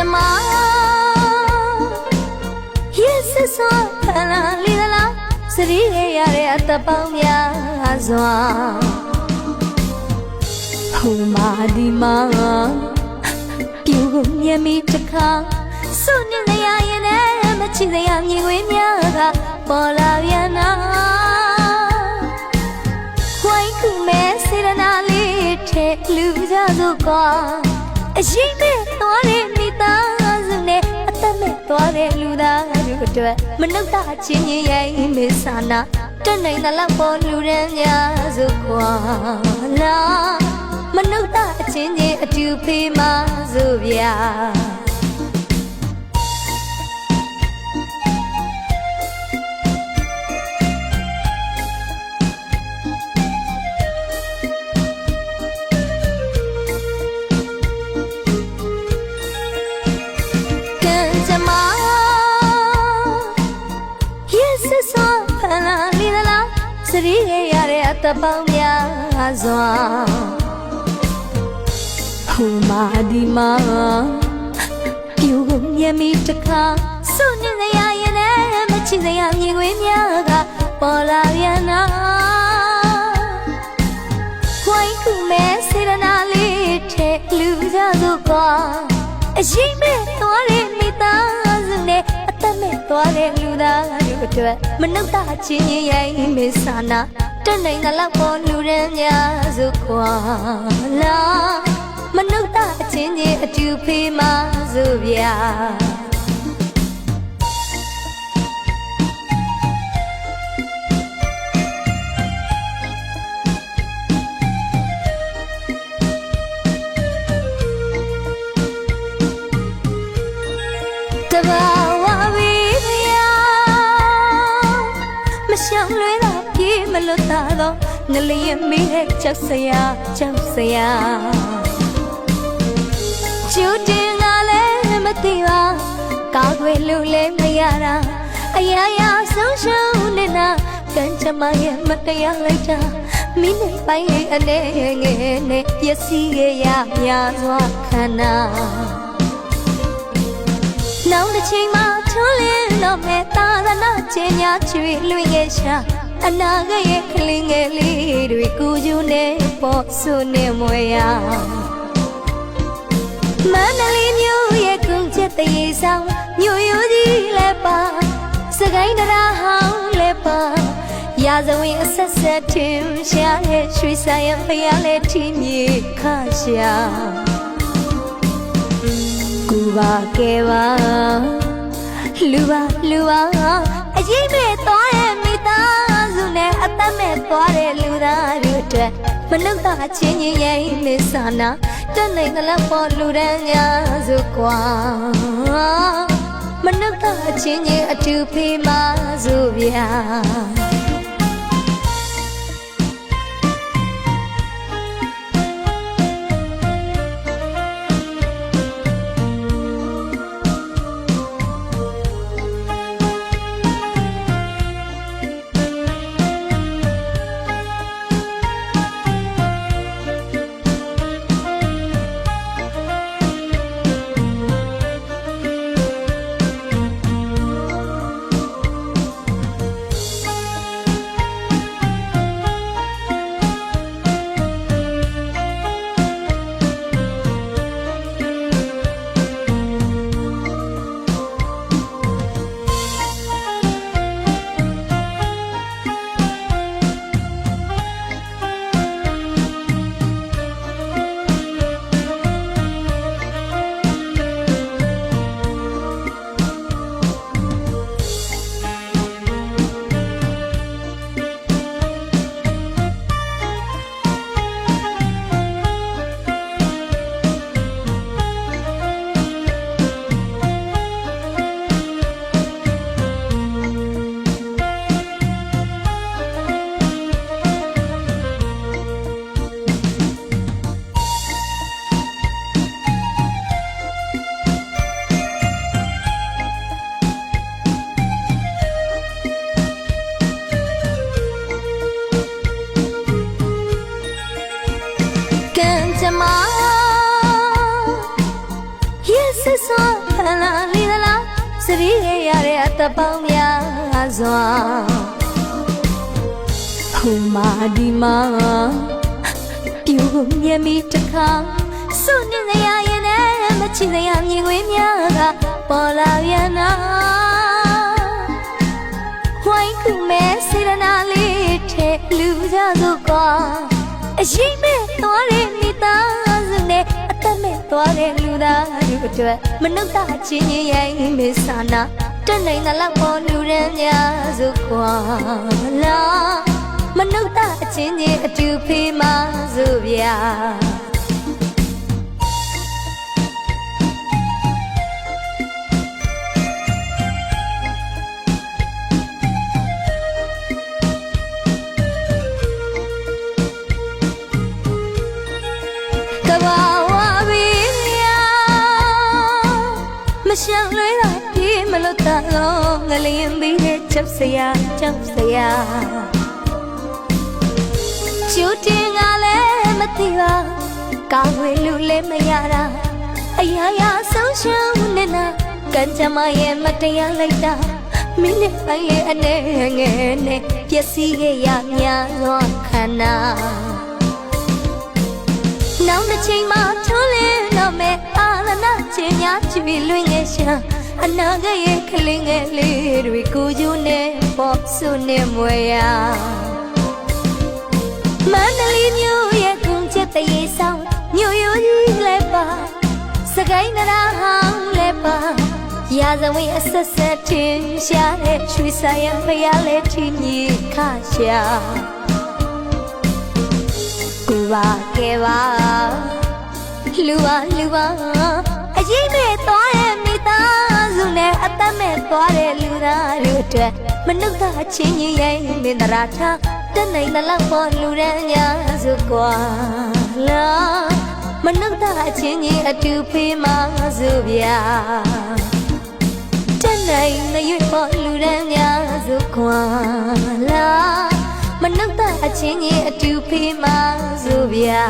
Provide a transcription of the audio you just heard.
Kanchama Yes so lila Sri yare atapamya azwa Huma di ma Piu yami taka Sunya ya yene machi ya mi we mya ga Pola yana Kwai ku me sirana li the lu ja zo kwa Ashi me tware mi ta zu ne atat me tware lu da lu atwat Manuk ta chin yin yai me sana Tat nai na la po lu ran mya zo kwa la Manuk ta chin yin atu phe ma zo bya Sri yare atapamya azwa Huma di ma Piu yami taka Sunya ya yene machi ya mi we mya ga Pola yana Kwai ku me sirana li the lu ja zo kwa Ashi me tware mi ta zu ne atat me tware lu da lu atwat Manuk ta chin yin yai me sana Tat nai na la po lu ran mya zo kwa la Manuk ta chin yin atu phe ma zo bya Nali mi hai chak saya Chuti ngale mati wa Kagwe lule mayara Ayaya so shau nena Kanchama ye mataya laita Mine pai ane ngene Yasi ye ya ya zwa khana Now the chain ma chole lo me ta na chenya chui lui ye sha Anaga ye klinge li dwi kuju ne po su ne moya Manali nyu ye kung chet ye sang nyu yu ji le pa Sagai na ra hao le pa Ya zawin asat sat tim sha ye shui sa ye phaya le tim ye kha sha Kuba ke ba Luba Aji me toye mi ta Atat me tware lu da lu atwat Manuk ta chin yin yai me sana Tat nai na la po lu ran mya zo kwa Manuk ta chin yin atu phe ma zo bya စွာခန္ဓာလေးသလားစရီးရတဲ့အတပေါင်းများစွာဟိုမာဒီမာပြူမြမီတခါစွန့်နေရရင်လည်းမချစ်ရမြင်ခွင့်များကပေါ်လာပြန်နာဝိုင်းခုမဲစေရနာလေးထဲလူကြစို့ကွာအရှိမဲ့သွားတဲ့မိသားစုနဲ့အသက်မဲ့သွားတဲ့လူသားတို့အတွက်မနှုတ်တာချင်းချင်းရိုင်းမေဆာနာတက်နိုင်တဲ့လောက်ပေါ်လူရန်များစုကွာလာမနှုတ်တာအချင်းချင်းအတူဖေးမစို့ဗျာမရှောင်လွဲတာပြေးမလို့တလုံးငလျင်ပြီးတဲ့ချက်စရာကြောက်စရာကျူတင်ကလည်းမသိပါကောင်းဝေလူလည်းမရတာအရာရာဆုံးရှုံးနေတာကံကြမ္မာရဲ့မတရားလိုက်တာမိနစ်ပိုင်းလေးအနေငယ်နဲ့ပျက်စီးခဲ့ရများစွာခန္ဓာနောက်တစ်ချိန်မှထုံးလင်းတော့မဲ့အာလနာချင်းများချီလွင်ငယ်ရှာအနာဂတ်ရဲ့ကလေးငယ်လေးတွေကိုယူနေပေါ်စုနေမွေရမန္တလေးမြို့ရဲ့ကုန်းချက်တရေဆောင်မြို့ရိုးကြီးလည်းပါစကိုင်းနရာဟောင်းလည်းပါရာဇဝင်အဆက်ဆက်ထင်ရှားတဲ့ရွှေဆိုင်ရဖျားလည်းထင်းကြီးခရှာကိုပါကဲပါလူပါအရေးမဲ့သွားတဲ့မိသားစုနဲ့အသက်မဲ့သွားတဲ့လူသားတို့အတွက်မနှုတ်သားချင်းကြီးရဲ့မင်္ဂလာထားတက်နိုင်တဲ့လောက်ပေါ်လူရန်များစုကွာလာမနှုတ်သားချင်းကြီးအတူဖေးမစုဗျာတက်နိုင်တဲ့ရွပေါ်လူရန်များစုကွာလာမနှုတ်သားချင်းကြီးအတူဖေးမစုဗျာ